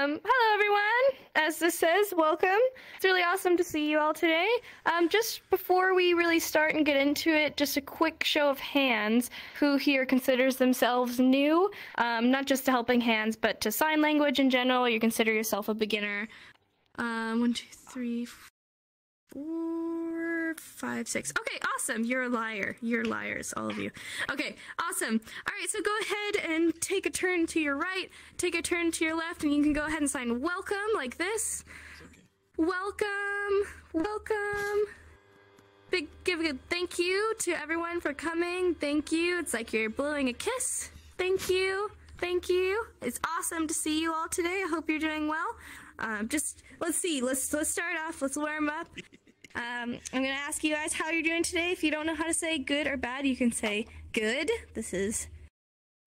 Hello everyone! As this says, welcome. It's really awesome to see you all today. Just before we really start and get into it, just a quick show of hands. Who here considers themselves new? Not just to Helping Hands, but to sign language in general. You consider yourself a beginner. 1, 2, 3, 4, 5, 6. Okay, awesome. You're a liar. You're liars, all of you. Okay, awesome. All right, so go ahead and take a turn to your right, take a turn to your left, and you can go ahead and sign welcome like this. Okay. Welcome, welcome. Give a thank you to everyone for coming. Thank you. It's like you're blowing a kiss. Thank you. Thank you. It's awesome to see you all today. I hope you're doing well. Just let's see. Let's start off. Let's warm up. I'm gonna ask you guys how you're doing today. If you don't know how to say good or bad, you can say good. This is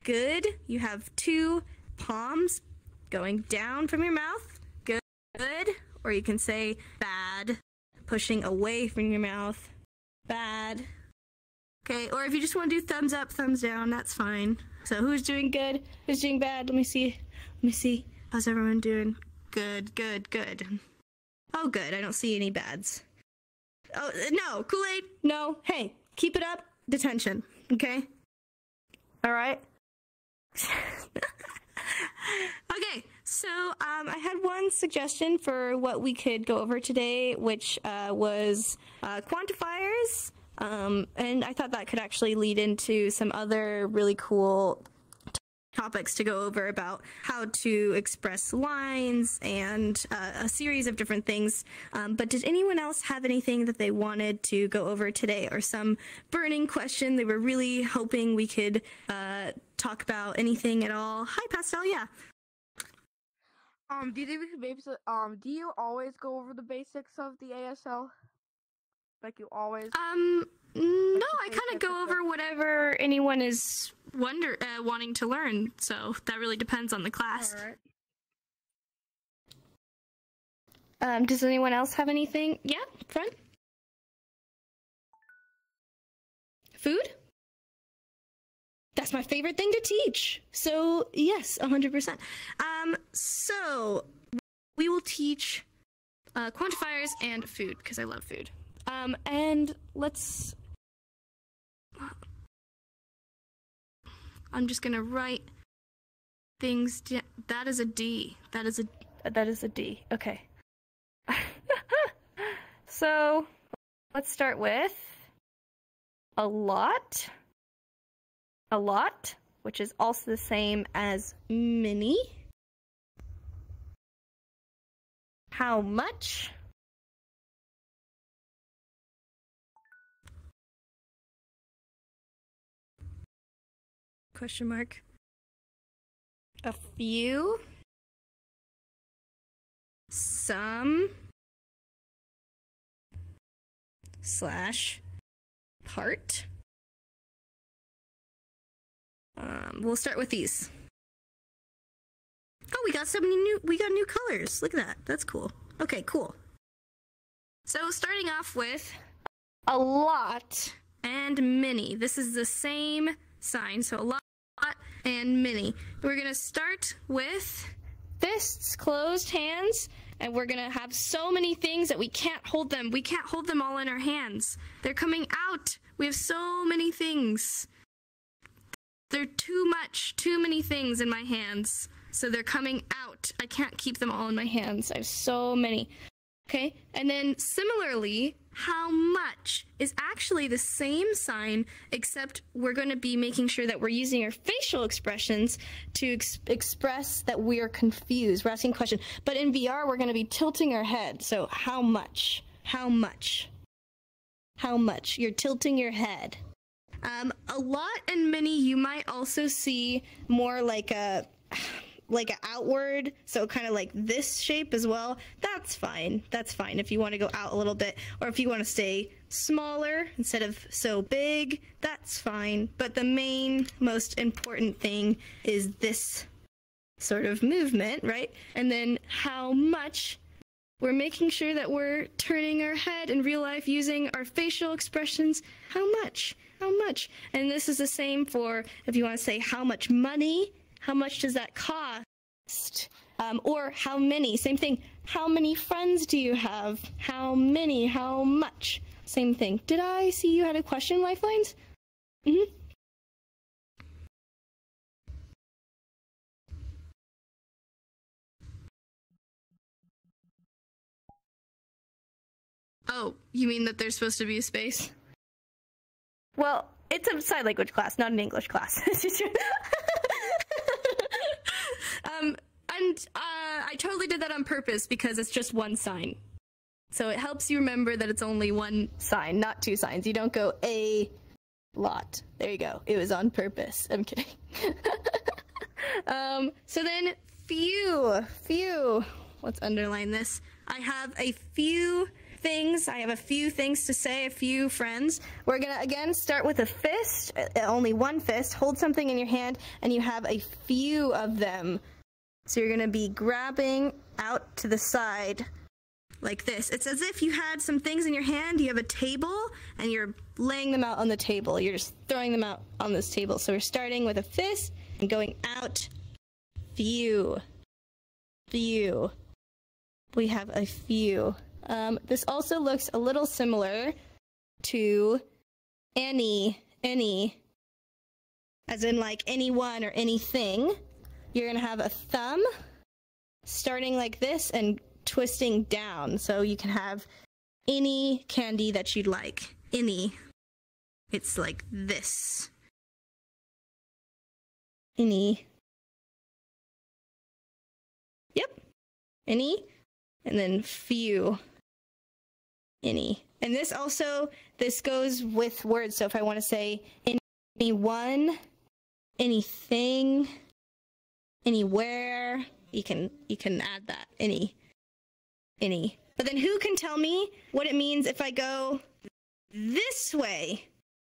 good. You have 2 palms going down from your mouth. Good. Or you can say bad, pushing away from your mouth. Bad. Okay. Or if you just want to do thumbs up, thumbs down, that's fine. So who's doing good? Who's doing bad? Let me see. Let me see. How's everyone doing? Good, good, good. Oh, good. I don't see any bads. Oh, no. Kool-Aid? No. Hey, keep it up. Detention. Okay? All right? Okay, so I had one suggestion for what we could go over today, which was quantifiers. And I thought that could actually lead into some other really cool topics to go over about how to express lines and a series of different things. But did anyone else have anything that they wanted to go over today, or some burning question they were really hoping we could talk about? Anything at all? Hi, Pastel. Yeah. Do you think we could maybe do you always go over the basics of the ASL? Like you always? No, I kind of go over whatever anyone is wanting to learn, so that really depends on the class. All right. Does anyone else have anything? Yeah, front? Food? That's my favorite thing to teach. So, yes, 100%. So, we will teach quantifiers and food, because I love food. And let's... I'm just gonna write things down. That is a D. That is a D. Okay. So, let's start with a lot. A lot, which is also the same as many. How much? Question mark. A few. Some. Slash. Part. We'll start with these. Oh, we got new colors. Look at that. That's cool. Okay, cool. So starting off with a lot and many. This is the same sign. So a lot and many. We're gonna start with fists, closed hands, and we're gonna have so many things that we can't hold them. We can't hold them all in our hands. They're coming out. We have so many things. They're too many things in my hands. So they're coming out. I can't keep them all in my hands. I have so many. Okay, and then similarly, how much is actually the same sign, except we're going to be making sure that we're using our facial expressions to express that we are confused. We're asking a question. But in VR, we're going to be tilting our head. So how much? How much? How much? You're tilting your head. A lot and many, you might also see more like a outward, so kind of like this shape as well. That's fine. That's fine if you want to go out a little bit, or if you want to stay smaller instead of so big, that's fine. But the main, most important thing is this sort of movement, right? And then how much. We're making sure that we're turning our head in real life using our facial expressions. How much? How much? And this is the same for if you want to say how much money, how much does that cost? Or how many, same thing. How many friends do you have? How many, how much? Same thing. Did I see you had a question, Lifelines? Mm-hmm. Oh, you mean that there's supposed to be a space? Well, it's a sign language class, not an English class. I totally did that on purpose because it's just one sign. So it helps you remember that it's only one sign, not two signs. You don't go a lot. There you go. It was on purpose. I'm kidding. So then few. Let's underline this. I have a few things. I have a few things to say, a few friends. We're gonna again start with a fist, only one fist. Hold something in your hand and you have a few of them. So you're gonna be grabbing out to the side like this. It's as if you had some things in your hand, you have a table, and you're laying them out on the table. You're just throwing them out on this table. So we're starting with a fist and going out, few. We have a few. This also looks a little similar to any, as in like anyone or anything. You're gonna have a thumb starting like this and twisting down. So you can have any candy that you'd like. Any. It's like this. Any. Yep. Any. And then few. Any. And this also, this goes with words. So if I want to say anyone, anything, anywhere, you can add that. Any. But then who can tell me what it means if I go this way?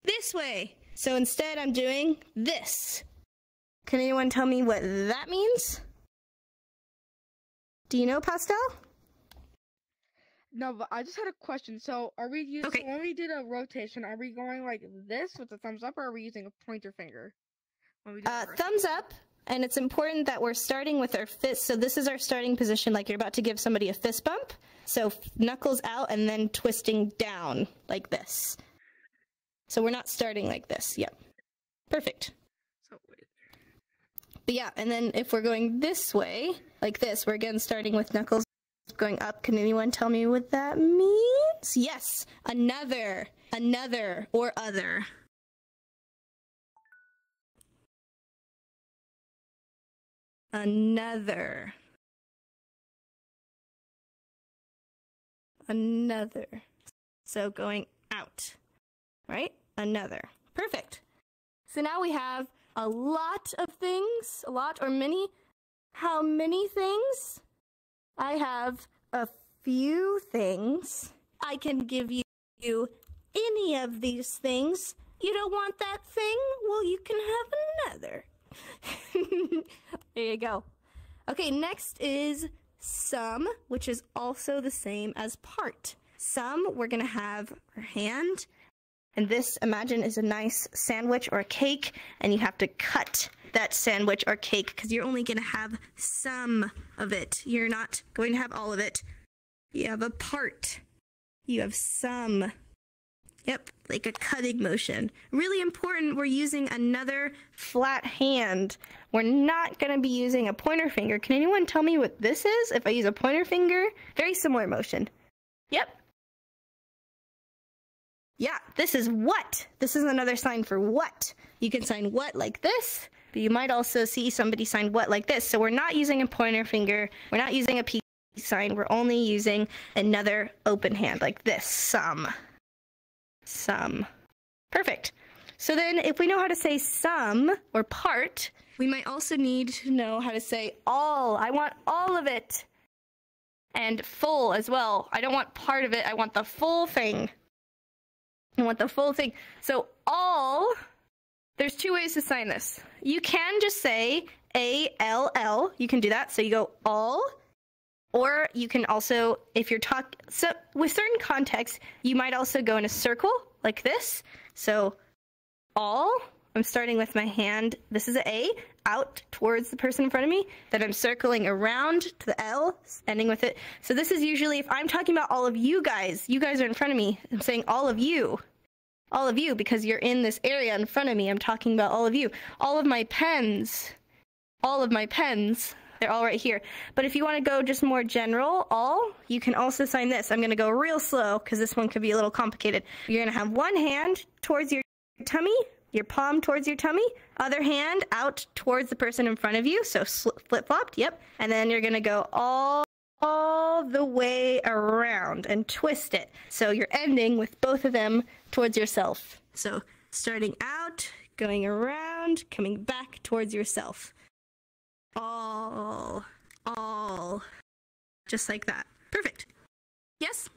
This way. So instead I'm doing this. Can anyone tell me what that means? Do you know, Pastel? No, but I just had a question. So are we using, Okay. when we did a rotation, are we going like this with the thumbs up, or are we using a pointer finger? When we do the Thumbs up. And it's important that we're starting with our fist. So this is our starting position, like you're about to give somebody a fist bump. So knuckles out and then twisting down like this. So we're not starting like this. Yep. Perfect. So wait. But yeah, and then if we're going this way, like this, we're again starting with knuckles going up. Can anyone tell me what that means? Yes. Another, or other. Another. So going out, right? Another. Perfect. So now we have a lot of things, a lot or many. How many things? I have a few things. I can give you any of these things. You don't want that thing? Well, you can have another. There you go. Okay, next is some, which is also the same as part. Some, we're gonna have our hand, and this, imagine, is a nice sandwich or a cake, and you have to cut that sandwich or cake because you're only gonna have some of it. You're not going to have all of it. You have a part. You have some. Yep, like a cutting motion. Really important, we're using another flat hand. We're not going to be using a pointer finger. Can anyone tell me what this is if I use a pointer finger? Very similar motion. Yep. Yeah, this is what. This is another sign for what. You can sign what like this, but you might also see somebody sign what like this. So we're not using a pointer finger. We're not using a peace sign. We're only using another open hand like this, some. Perfect. So then if we know how to say some or part, we might also need to know how to say all. I want all of it. And full as well. I don't want part of it. I want the full thing. I want the full thing. So all, there's two ways to sign this. You can just say A-L-L. You can do that. So you go all. Or you can also, if you're talking, so with certain contexts, you might also go in a circle like this. So all, I'm starting with my hand. This is an A, out towards the person in front of me. Then I'm circling around to the L, ending with it. So this is usually, if I'm talking about all of you guys are in front of me. I'm saying all of you, because you're in this area in front of me. I'm talking about all of you. All of my pens, they're all right here. But if you want to go just more general, all, you can also sign this. I'm going to go real slow because this one could be a little complicated. You're going to have one hand towards your tummy, your palm towards your tummy, other hand out towards the person in front of you, so flip-flopped, yep. And then you're gonna go all the way around and twist it. So you're ending with both of them towards yourself. So starting out, going around, coming back towards yourself. All, just like that. Perfect. Yes?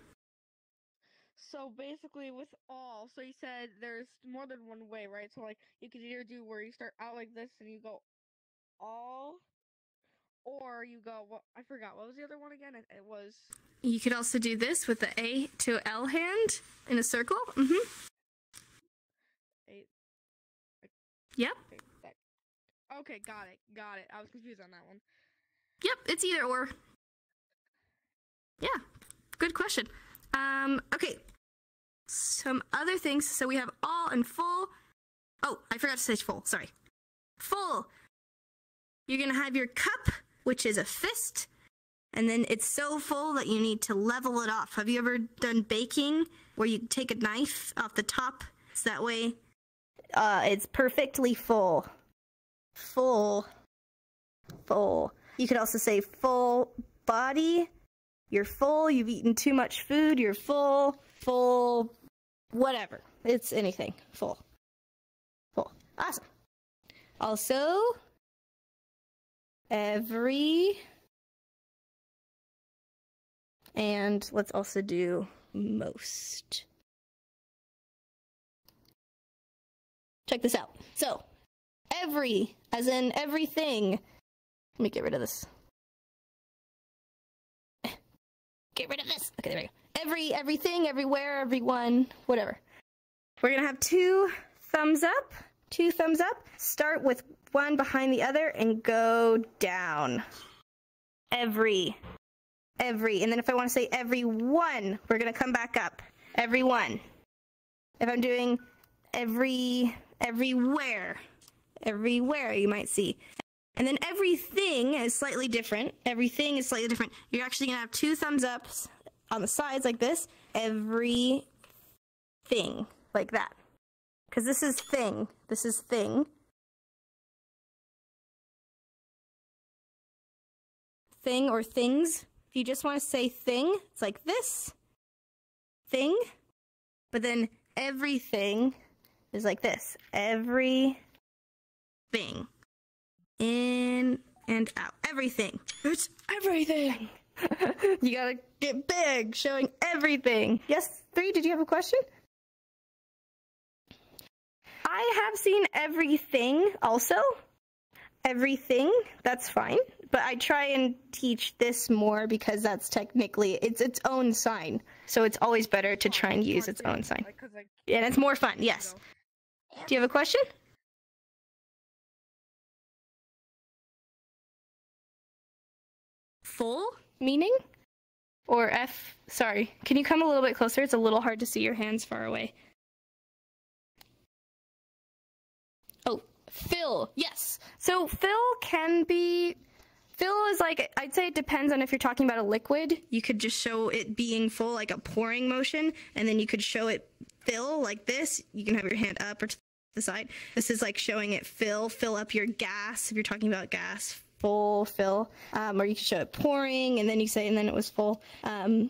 So basically with all, so you said there's more than one way, right? So like you could either do where you start out like this and you go all, or you go, what, I forgot, what was the other one again? It was... You could also do this with the A to L hand in a circle. Mm-hmm. Yep. Okay, got it. I was confused on that one. Yep, it's either or. Yeah, good question. Okay. Some other things. So we have all and full. Oh, I forgot to say full. Sorry. Full. You're going to have your cup, which is a fist. And then it's so full that you need to level it off. Have you ever done baking where you take a knife off the top? So that way it's perfectly full. Full. You could also say full body. You're full. You've eaten too much food. You're full. Whatever. It's anything. Full. Awesome. Also, every, and let's also do most. Check this out. So, every, as in everything. Let me get rid of this. Get rid of this. Okay, there we go. Everything, everywhere, everyone, whatever. We're gonna have two thumbs up. Start with one behind the other and go down. Every. And then if I want to say everyone, we're gonna come back up. Everyone. If I'm doing everywhere, you might see. And then everything is slightly different. You're actually gonna have two thumbs ups on the sides like this. Everything, like that. Because this is thing. Thing or things. If you just want to say thing, it's like this. Thing. But then everything is like this. Everything. In and out. Everything. It's everything. You gotta get big, showing everything. Yes, 3, did you have a question? I have seen everything also. Everything, that's fine. But I try and teach this more because that's technically, it's its own sign. So it's always better to try and use its own sign. And it's more fun, yes. Do you have a question? Full meaning? Or F, sorry. Can you come a little bit closer? It's a little hard to see your hands far away. Oh, fill, yes. So fill is like, I'd say it depends on if you're talking about a liquid. You could just show it being full, like a pouring motion, and then you could show it fill like this. You can have your hand up or to the side. This is like showing it fill up your gas, if you're talking about gas. Full, fill, or you could show it pouring, and then you say, and then it was full.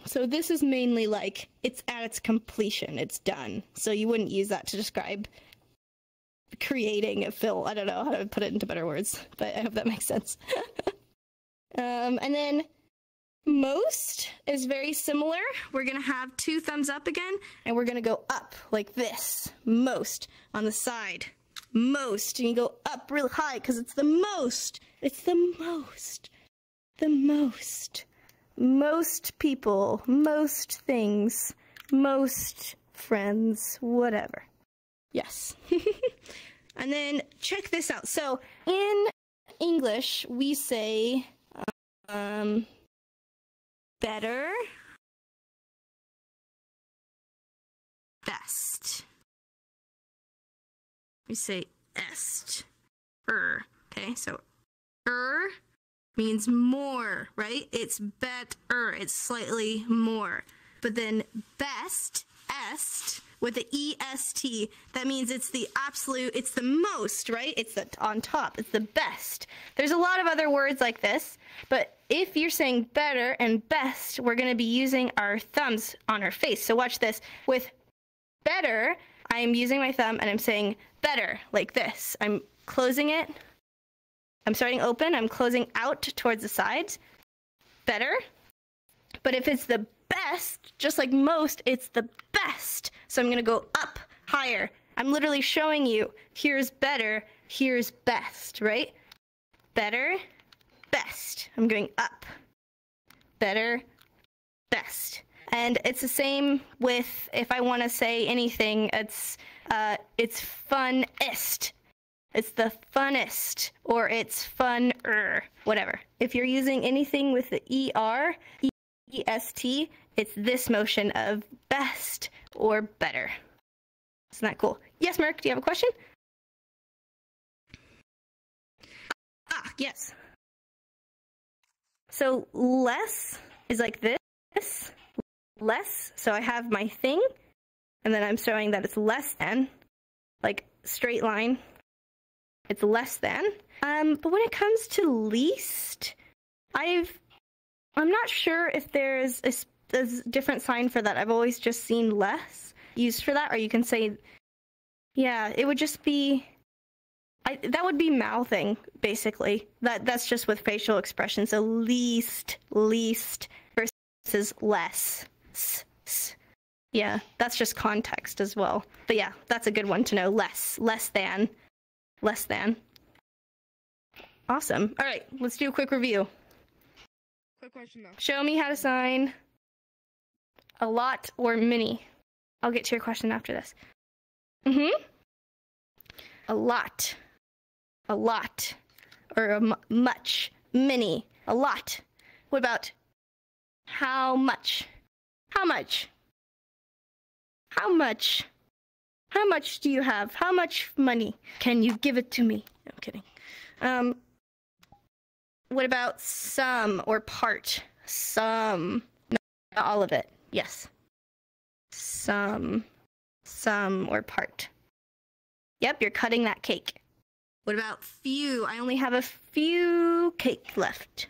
So this is mainly like, it's at its completion, it's done. So you wouldn't use that to describe creating a fill. I don't know how to put it into better words, but I hope that makes sense. And then most is very similar. We're gonna have two thumbs up again, and we're gonna go up like this. Most on the side. Most, and you go up real high because it's the most. It's the most. The most. Most people, most things, most friends, whatever. Yes. And then check this out. So in English, we say better, best. We say est, okay? So means more, right? It's better, it's slightly more. But then best, est, with the est, that means it's the absolute, it's the most, right? It's the on top, it's the best. There's a lot of other words like this, but if you're saying better and best, we're gonna be using our thumbs on our face. So watch this. With better, I'm using my thumb and I'm saying better, like this. I'm closing it. I'm starting open, I'm closing out towards the sides. Better. But if it's the best, just like most, it's the best. So I'm gonna go up higher. I'm literally showing you, here's better, here's best, right? Better, best. I'm going up. Better, best. And it's the same with, if I want to say anything, it's funnest. It's the funnest, or it's funner, whatever. If you're using anything with the ER, EST, it's this motion of best or better. Isn't that cool? Yes, Merc, do you have a question? Yes. So less is like this, less. So I have my thing, and then I'm showing that it's less than, like straight line. It's less than. But when it comes to least, I'm not sure if there's a different sign for that. I've always just seen less used for that, or you can say, yeah, it would just be, that would be mouthing, basically. That's just with facial expression. So least versus less. Yeah, that's just context as well. But yeah, that's a good one to know. Less than. Awesome. All right, let's do a quick review. Quick question though. Show me how to sign a lot or many. I'll get to your question after this. A lot. Or much. Many. A lot. What about how much? How much? How much? How much do you have? How much money? Can you give it to me? No, I'm kidding. What about some or part? Some. Not all of it. Yes. Some or part. Yep, you're cutting that cake. What about few? I only have a few cake left.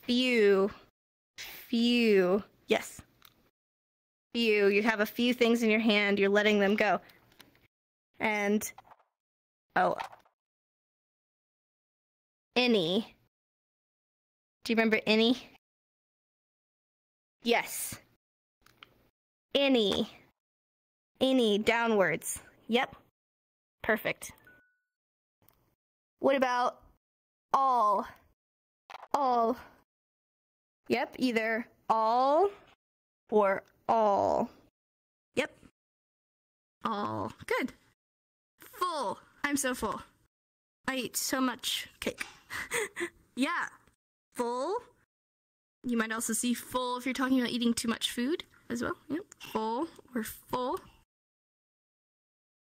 Few. Yes. Few. You have a few things in your hand. You're letting them go. And, oh. Any. Do you remember any? Yes. Any. Downwards. Yep. Perfect. What about all? All. Yep, either all or all. Yep. All. Good. Full. I'm so full. I ate so much cake. Yeah. Full. You might also see full if you're talking about eating too much food as well. Yep. Full or full.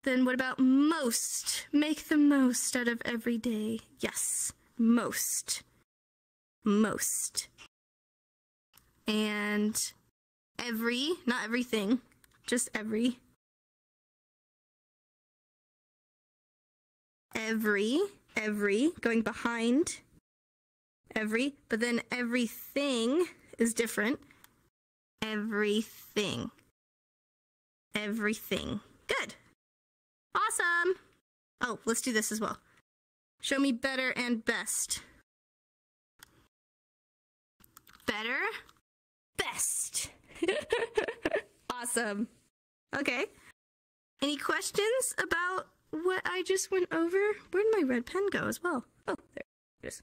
Then what about most? Make the most out of every day. Yes. Most. And every, not everything, just every. Every, going behind every, but then everything is different. Everything. Good. Awesome. Oh, let's do this as well. Show me better and best. Better, best. Awesome. Okay. Any questions about what I just went over? Where did my red pen go as well? Oh, there it is.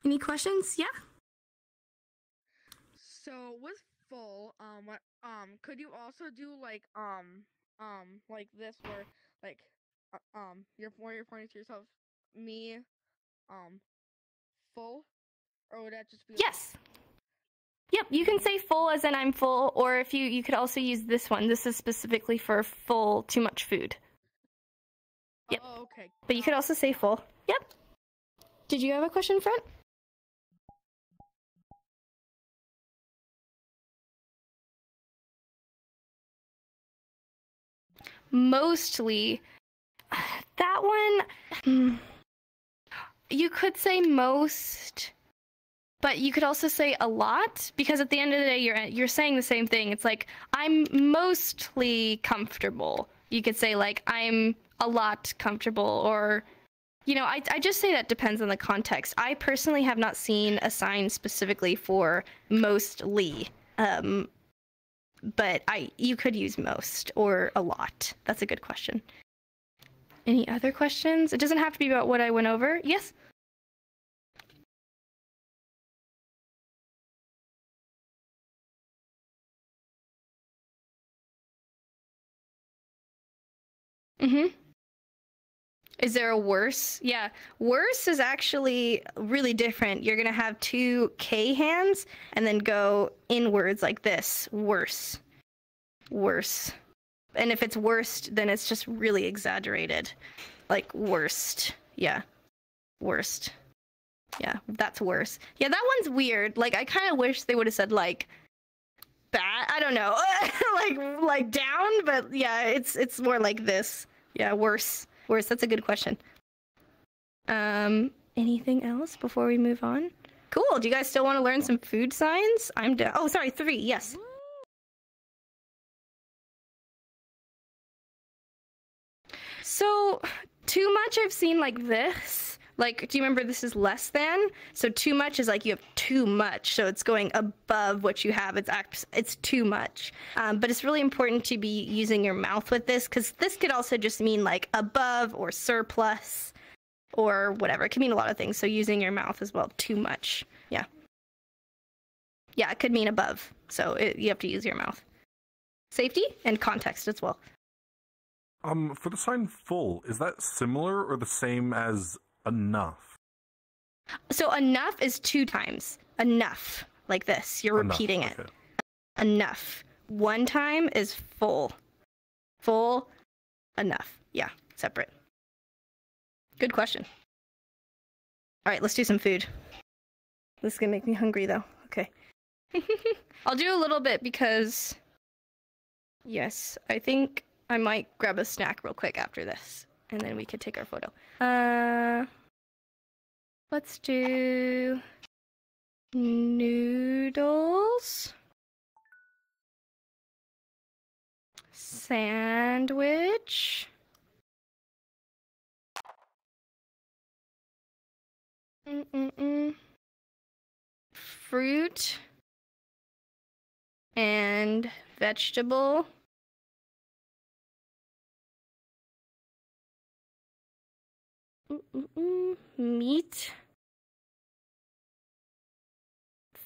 Any questions? Yeah? So with full, could you also do like like this, where like where you're pointing to yourself, me, full, or would that just be like, Yes. Yep, you can say full as in I'm full, or if you could also use this one. This is specifically for full, too much food. Yep. oh, okay. But you could also say full. Yep. Did you have a question, Fred? Mostly. That one, you could say most, but you could also say a lot, because at the end of the day, you're saying the same thing. It's like, I'm mostly comfortable. You could say, like, I'm a lot comfortable, or, you know, I just say that depends on the context. I personally have not seen a sign specifically for mostly, but you could use most or a lot. That's a good question. Any other questions? It doesn't have to be about what I went over. Yes? Mm-hmm. Is there a worse? Yeah. Worse is actually really different. You're going to have two K hands and then go inwards like this. Worse. Worse. And if it's worst, then it's just really exaggerated. Like worst. Yeah. Worst. Yeah, that's worse. Yeah, that one's weird. Like, I kind of wish they would have said, like, bad. I don't know. like down, but yeah, it's more like this. Yeah, worse. Worse. That's a good question. Anything else before we move on? Cool. Do you guys still want to learn some food signs? I'm down. Oh, sorry, 3. Yes. So, too much I've seen like this. Like, do you remember this is less than? So too much is like you have too much. So it's going above what you have. It's too much. But it's really important to be using your mouth with this, because this could also just mean like above or surplus or whatever. It can mean a lot of things. So using your mouth as well. Too much. Yeah. Yeah, it could mean above. So you have to use your mouth. Safety and context as well. For the sign full, is that similar or the same as enough? So enough is 2 times. Enough. Like this. You're repeating it. Okay. Enough. 1 time is full. Full. Enough. Yeah. Separate. Good question. All right, let's do some food. This is gonna make me hungry though. Okay. I'll do a little bit because, yes, I think I might grab a snack real quick after this, and then we could take our photo. Let's do noodles, sandwich, fruit, and vegetable. Meat,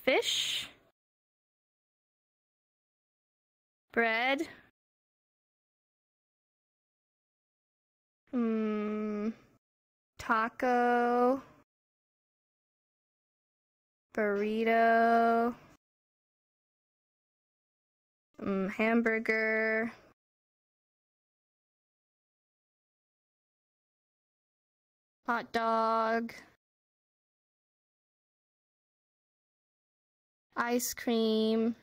fish, bread, taco, burrito, hamburger, hot dog, ice cream,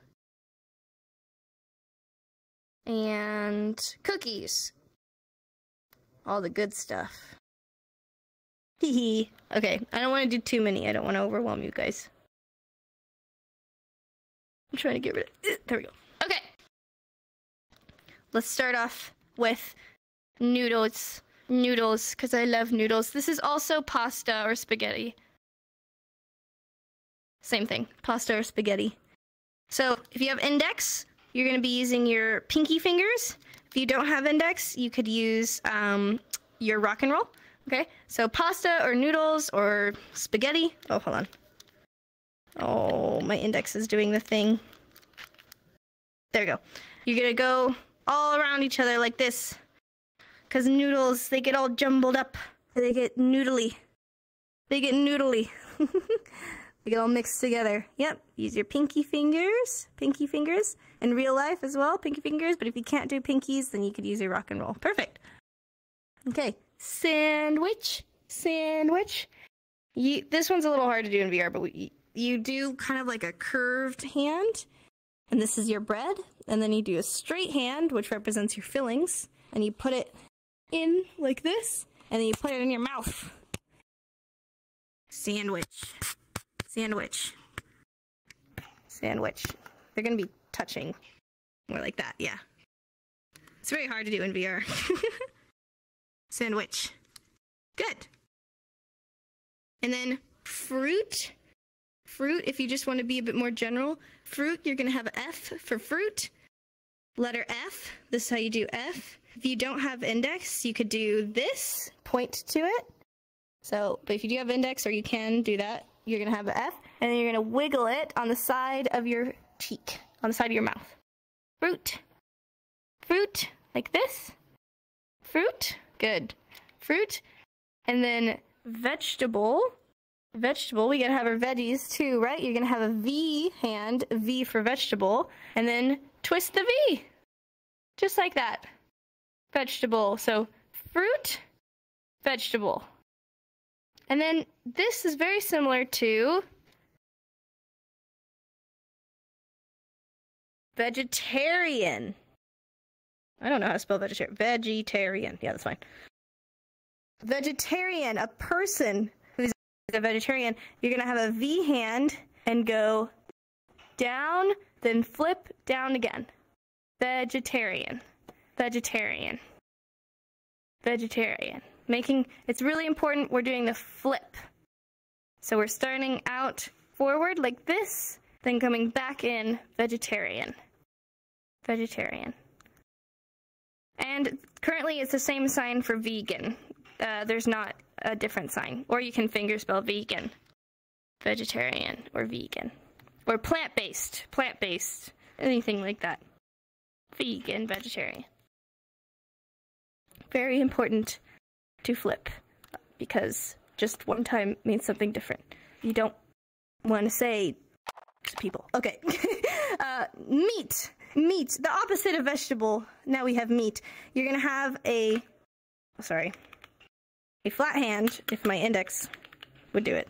and cookies. All the good stuff. Hee. Okay, I don't want to do too many. I don't want to overwhelm you guys. I'm trying to get rid of it. There we go. Okay. Let's start off with noodles. Noodles, because I love noodles. This is also pasta or spaghetti. Same thing, pasta or spaghetti. So if you have index, you're going to be using your pinky fingers. If you don't have index, you could use your rock and roll. Okay, so pasta or noodles or spaghetti. Oh, hold on. Oh, my index is doing the thing. There you go. You're going to go all around each other like this. Because noodles, they get all jumbled up. They get noodly. They get noodly. They get all mixed together. Yep, use your pinky fingers. Pinky fingers. In real life as well, pinky fingers. But if you can't do pinkies, then you could use your rock and roll. Perfect. Okay, sandwich. Sandwich. This one's a little hard to do in VR, but you do kind of like a curved hand. And this is your bread. And then you do a straight hand, which represents your fillings. And you put it in like this. And then you put it in your mouth. Sandwich. Sandwich. Sandwich. They're going to be touching. More like that, yeah. It's very hard to do in VR. Sandwich. Good. And then fruit. Fruit, if you just want to be a bit more general. Fruit, you're going to have an F for fruit. Letter F. This is how you do F. If you don't have index, you could do this. Point to it. So, but if you do have index, or you can do that, you're going to have an F. And then you're going to wiggle it on the side of your cheek. On the side of your mouth. Fruit. Fruit. Like this. Fruit. Good. Fruit. And then vegetable. Vegetable, we gotta have our veggies too, right? You're gonna have a V hand, V for vegetable, and then twist the V. Just like that. Vegetable. So fruit, vegetable. And then this is very similar to vegetarian. I don't know how to spell vegetarian. Vegetarian. Yeah, that's fine. Vegetarian, a person who's a vegetarian. You're going to have a V hand and go down, then flip down again. Vegetarian. Vegetarian. Vegetarian. It's really important we're doing the flip. So we're starting out forward like this, then coming back in, vegetarian. Vegetarian. And currently it's the same sign for vegan. There's not a different sign. Or you can fingerspell vegan. Vegetarian or vegan. Or plant-based. Plant-based. Anything like that. Vegan, vegetarian. Very important to flip. Because just one time means something different. You don't want to say to people. Okay. Meat. Meat. The opposite of vegetable. Now we have meat. You're going to have a flat hand, if my index would do it.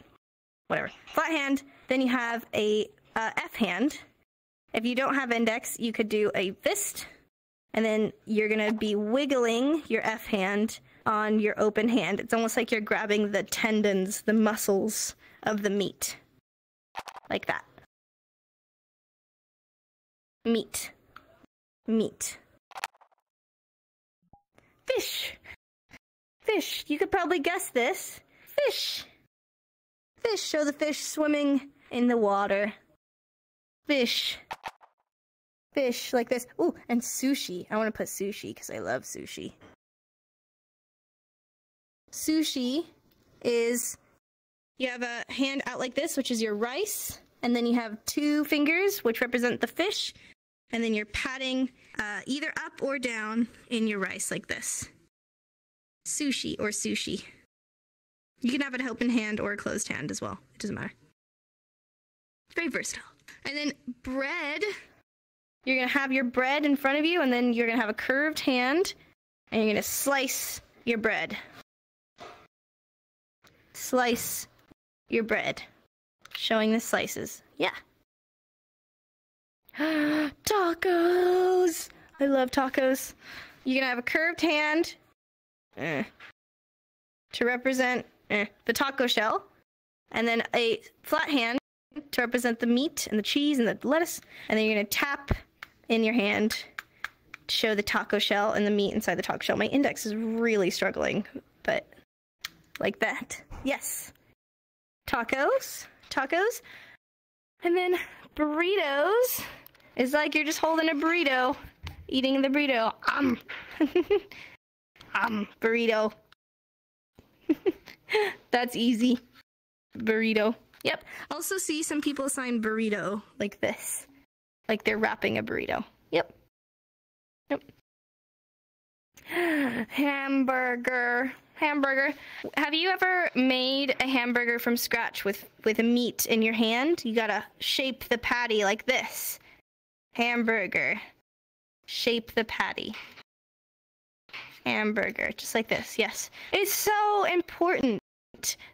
Whatever. Flat hand. Then you have a F hand. If you don't have index, you could do a fist. And then you're going to be wiggling your F hand on your open hand. It's almost like you're grabbing the tendons, the muscles of the meat. Like that. Meat. Meat. Fish. Fish. You could probably guess this. Fish. Fish. Show the fish swimming in the water. Fish. Fish like this. Ooh, and sushi. I want to put sushi because I love sushi. Sushi is, you have a hand out like this, which is your rice, and then you have two fingers, which represent the fish, and then you're patting either up or down in your rice like this. Sushi or sushi. You can have an open hand or a closed hand as well. It doesn't matter. It's very versatile. And then bread. You're going to have your bread in front of you, and then you're going to have a curved hand, and you're going to slice your bread. Slice your bread. Showing the slices. Yeah. Tacos! I love tacos. You're going to have a curved hand to represent the taco shell, and then a flat hand to represent the meat and the cheese and the lettuce, and then you're going to tap in your hand to show the taco shell and the meat inside the taco shell. My index is really struggling, but like that. Yes. Tacos. Tacos. And then burritos is like you're just holding a burrito, eating the burrito. Burrito. That's easy. Burrito. Yep. Also see some people sign burrito like this. Like they're wrapping a burrito. Yep. Yep. Hamburger. Hamburger. Have you ever made a hamburger from scratch with a meat in your hand? You gotta shape the patty like this. Hamburger. Shape the patty. Hamburger. Just like this, yes. It's so important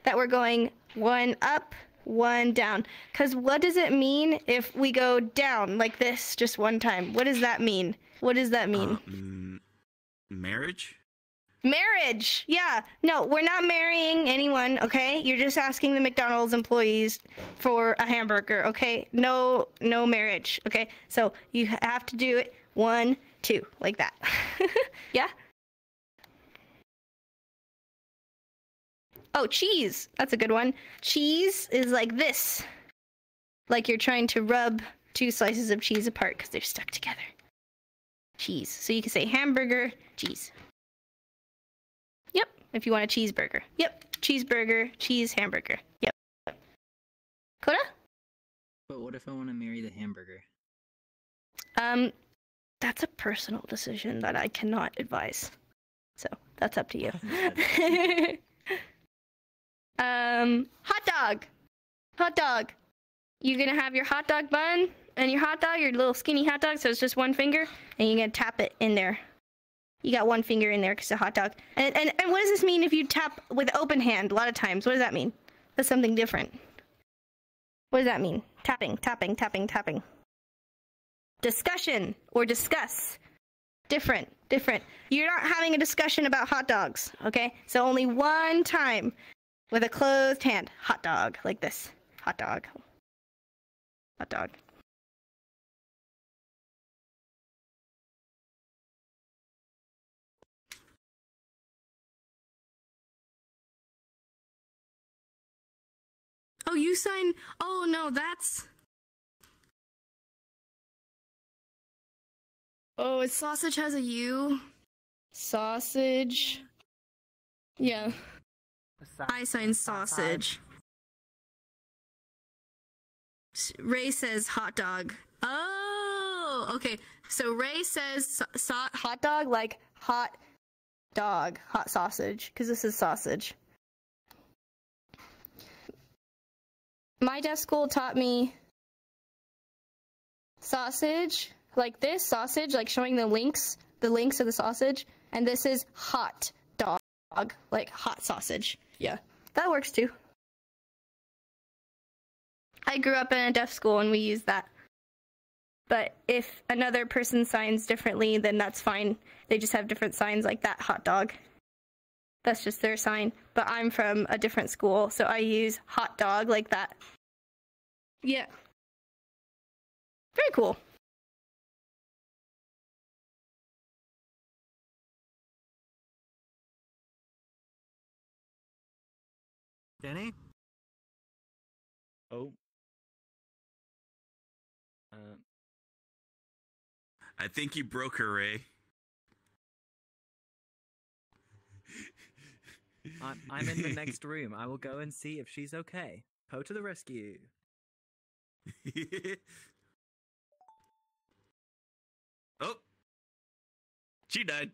that we're going one up, one down. Because what does it mean if we go down like this just one time? What does that mean? What does that mean? Marriage? Marriage! Yeah. No, we're not marrying anyone, okay? You're just asking the McDonald's employees for a hamburger, okay? No marriage, okay? So you have to do it 1, 2, like that. Yeah? Oh, cheese. That's a good one. Cheese is like this. Like you're trying to rub 2 slices of cheese apart because they're stuck together. Cheese. So you can say hamburger, cheese. Yep. If you want a cheeseburger. Yep. Cheeseburger, cheese, hamburger. Yep. Coda? But what if I want to marry the hamburger? That's a personal decision that I cannot advise. So that's up to you. Hot dog. Hot dog. You're gonna have your hot dog bun and your hot dog, your little skinny hot dog, so it's just one finger, and you're gonna tap it in there. You got one finger in there because it's a hot dog. And what does this mean if you tap with open hand a lot of times? What does that mean? That's something different. What does that mean? Tapping, tapping, tapping, tapping. Discussion or discuss. Different, different. You're not having a discussion about hot dogs, okay? So only one time with a closed hand. Hot dog, like this. Hot dog. Hot dog. Oh, you sign. Oh, no, that's. Oh, it's sausage has a U. Sausage. Yeah. I sign sausage. Ray says hot dog. Oh, okay. So Ray says hot dog like hot dog, hot sausage, because this is sausage. My deaf school taught me sausage like this, sausage, like showing the links of the sausage, and this is hot dog, like hot sausage. Yeah, that works too. I grew up in a deaf school and we use that. But if another person signs differently, then that's fine. They just have different signs like that, hot dog. That's just their sign. But I'm from a different school, so I use hot dog like that. Yeah. Very cool. Danny? Oh. I think you broke her, Ray. I'm in the next room. I will go and see if she's okay. Poe to the rescue. Oh, she died.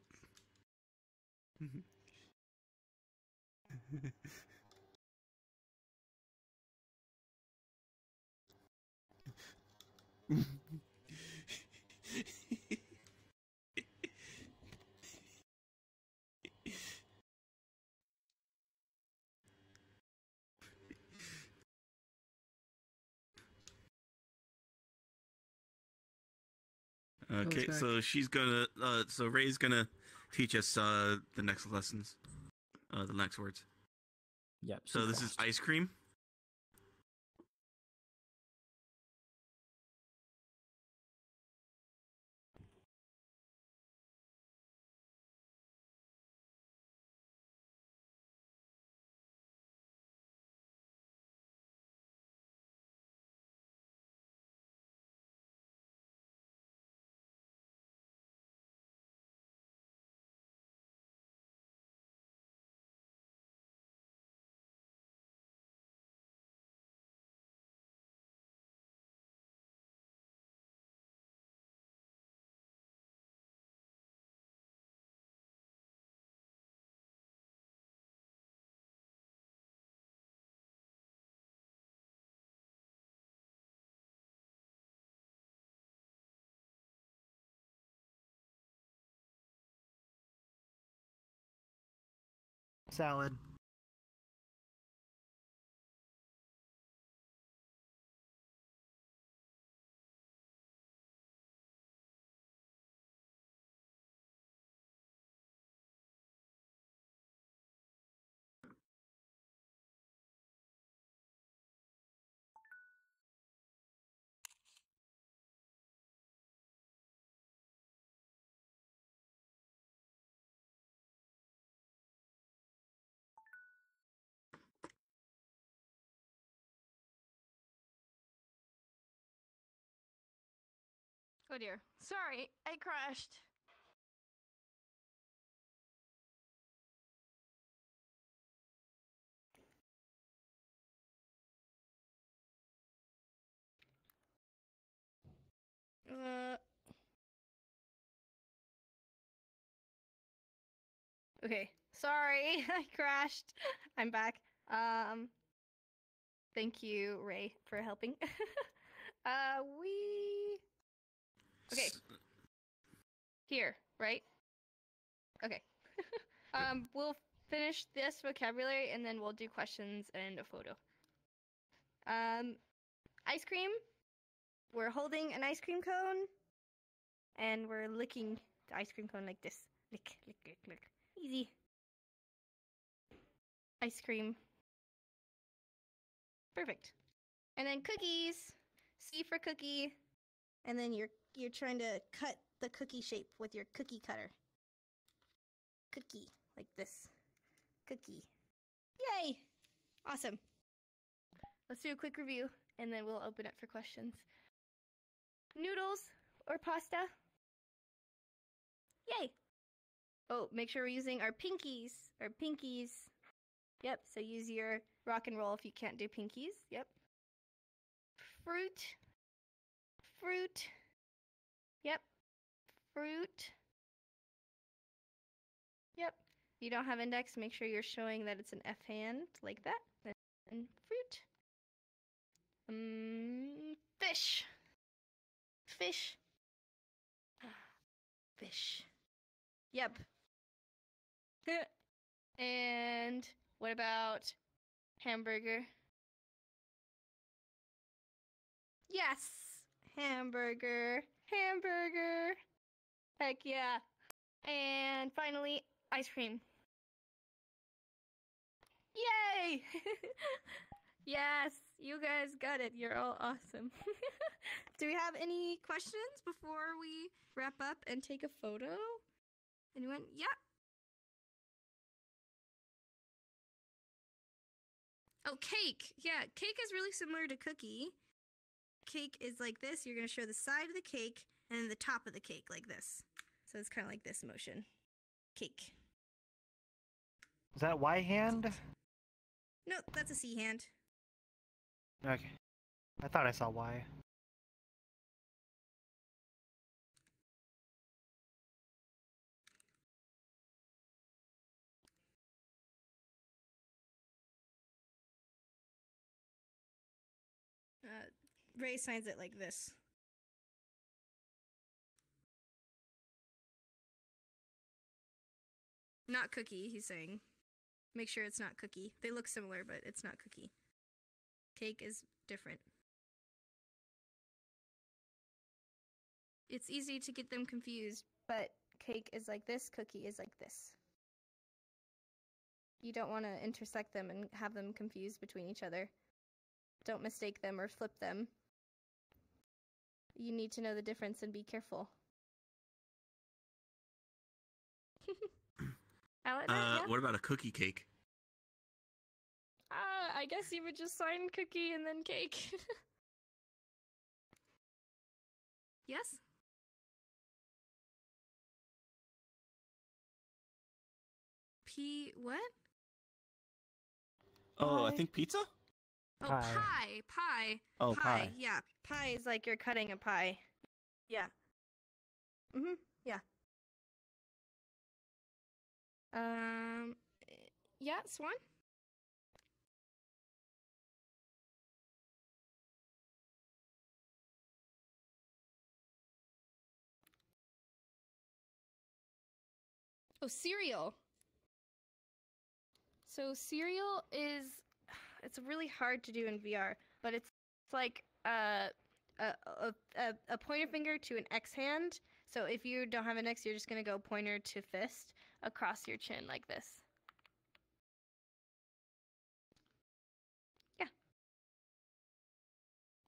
Okay, so she's gonna, so Ray's gonna teach us the next lessons, the next words. Yep. So this is ice cream. salad. Oh dear. Sorry, I crashed. Okay. Sorry, I crashed. I'm back. Thank you, Ray, for helping. Okay. Here, right? Okay. We'll finish this vocabulary and then we'll do questions and a photo. Ice cream. We're holding an ice cream cone and we're licking the ice cream cone like this. Lick, lick, lick, lick. Easy. Ice cream. Perfect. And then cookies. C for cookie. And then you're trying to cut the cookie shape with your cookie cutter. Cookie, like this. Cookie. Yay! Awesome. Let's do a quick review, and then we'll open up for questions. Noodles or pasta? Yay! Oh, make sure we're using our pinkies. Our pinkies. Yep, so use your rock and roll if you can't do pinkies. Yep. Fruit. Fruit. Yep. Fruit. Yep. You don't have index, make sure you're showing that it's an F hand, like that. And fruit. Fish. Fish. Fish. Yep. And what about hamburger? Yes! Hamburger. Hamburger. Heck yeah. And finally, ice cream. Yay! Yes, you guys got it. You're all awesome. Do we have any questions before we wrap up and take a photo? Anyone? Yeah. Oh, cake. Yeah, cake is really similar to cookie. Cake is like this. You're going to show the side of the cake and then the top of the cake like this. So it's kind of like this motion. Cake. Is that Y hand? No, that's a C hand. Okay. I thought I saw Y. Ray signs it like this. Not cookie, he's saying. Make sure it's not cookie. They look similar, but it's not cookie. Cake is different. It's easy to get them confused, but cake is like this, cookie is like this. You don't want to intersect them and have them confused between each other. Don't mistake them or flip them. You need to know the difference and be careful. Yeah? What about a cookie cake? I guess you would just sign cookie and then cake. Yes? What? Oh, I think pizza? Oh, Pie. pie. Oh, pie. Yeah, pie is like you're cutting a pie. Yeah. Yeah. Yeah, Swan? Oh, cereal. So cereal is, it's really hard to do in VR, but it's like a pointer finger to an X hand. So if you don't have an X, you're just going to go pointer to fist across your chin like this. Yeah.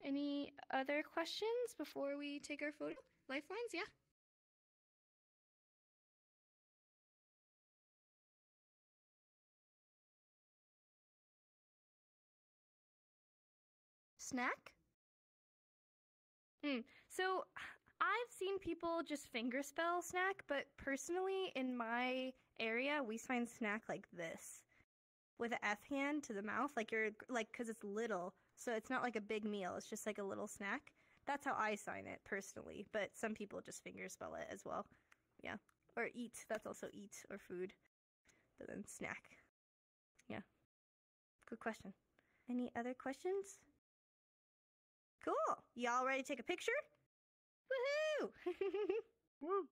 Any other questions before we take our photo? Lifelines, yeah? Snack? So I've seen people just finger spell snack, but personally in my area, we sign snack like this. With an F hand to the mouth, like you're, like, cause it's little, so it's not like a big meal, it's just like a little snack. That's how I sign it personally, but some people just finger spell it as well. Yeah. Or eat, that's also eat or food. But then snack. Yeah. Good question. Any other questions? Cool. Y'all ready to take a picture? Woohoo! Woo.